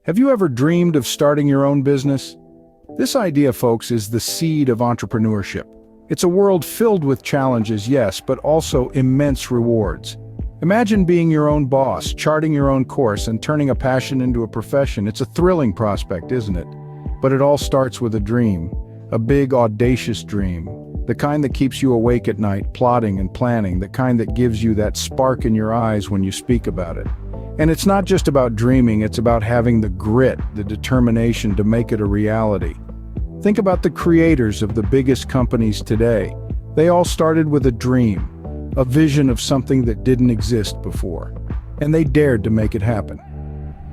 Have you ever dreamed of starting your own business? This idea, folks, is the seed of entrepreneurship. It's a world filled with challenges, yes, but also immense rewards. Imagine being your own boss, charting your own course, and turning a passion into a profession. It's a thrilling prospect, isn't it? But it all starts with a dream, a big, audacious dream. The kind that keeps you awake at night, plotting and planning, the kind that gives you that spark in your eyes when you speak about it. And it's not just about dreaming, it's about having the grit, the determination to make it a reality. Think about the creators of the biggest companies today. They all started with a dream, a vision of something that didn't exist before. And they dared to make it happen.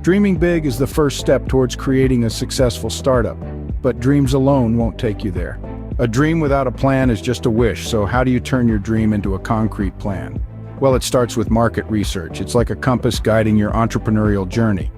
Dreaming big is the first step towards creating a successful startup, but dreams alone won't take you there. A dream without a plan is just a wish, so how do you turn your dream into a concrete plan? Well, it starts with market research. It's like a compass guiding your entrepreneurial journey.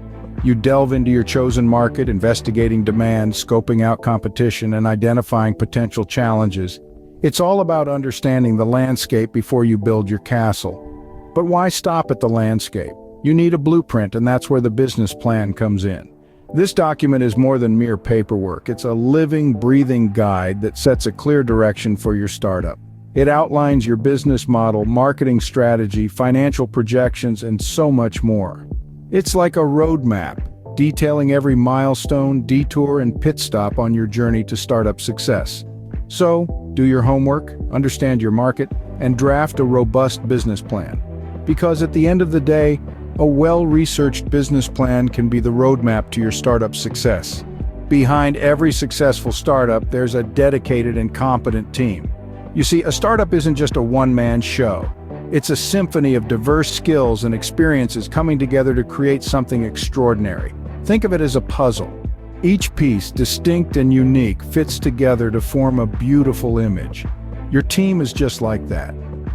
You delve into your chosen market, investigating demand, scoping out competition, and identifying potential challenges. It's all about understanding the landscape before you build your castle. But why stop at the landscape? You need a blueprint, and that's where the business plan comes in. This document is more than mere paperwork. It's a living, breathing guide that sets a clear direction for your startup. It outlines your business model, marketing strategy, financial projections, and so much more. It's like a roadmap, detailing every milestone, detour, and pit stop on your journey to startup success. So, do your homework, understand your market, and draft a robust business plan. Because at the end of the day, a well-researched business plan can be the roadmap to your startup success. Behind every successful startup, there's a dedicated and competent team. You see, a startup isn't just a one-man show. It's a symphony of diverse skills and experiences coming together to create something extraordinary. Think of it as a puzzle. Each piece, distinct and unique, fits together to form a beautiful image. Your team is just like that.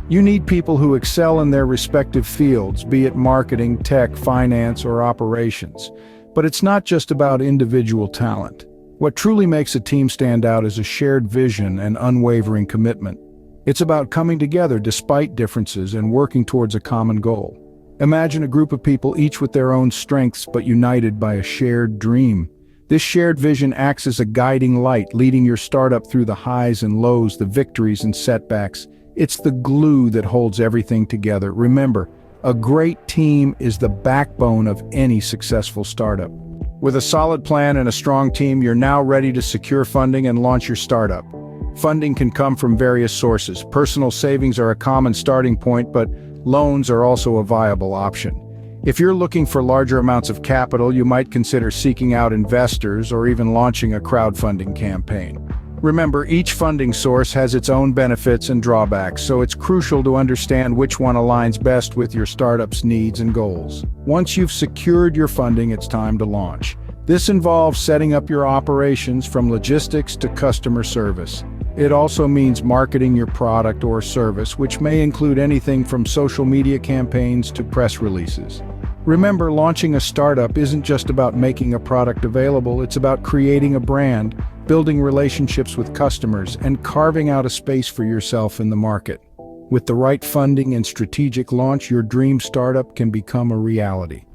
You need people who excel in their respective fields, be it marketing, tech, finance, or operations. But it's not just about individual talent. What truly makes a team stand out is a shared vision and unwavering commitment. It's about coming together despite differences and working towards a common goal. Imagine a group of people, each with their own strengths but united by a shared dream. This shared vision acts as a guiding light, leading your startup through the highs and lows, the victories and setbacks. It's the glue that holds everything together. Remember, a great team is the backbone of any successful startup. With a solid plan and a strong team, you're now ready to secure funding and launch your startup. Funding can come from various sources. Personal savings are a common starting point, but loans are also a viable option. If you're looking for larger amounts of capital, you might consider seeking out investors or even launching a crowdfunding campaign. Remember, each funding source has its own benefits and drawbacks, so it's crucial to understand which one aligns best with your startup's needs and goals. Once you've secured your funding, it's time to launch. This involves setting up your operations from logistics to customer service. It also means marketing your product or service, which may include anything from social media campaigns to press releases. Remember, launching a startup isn't just about making a product available, it's about creating a brand, building relationships with customers, and carving out a space for yourself in the market. With the right funding and strategic launch, your dream startup can become a reality.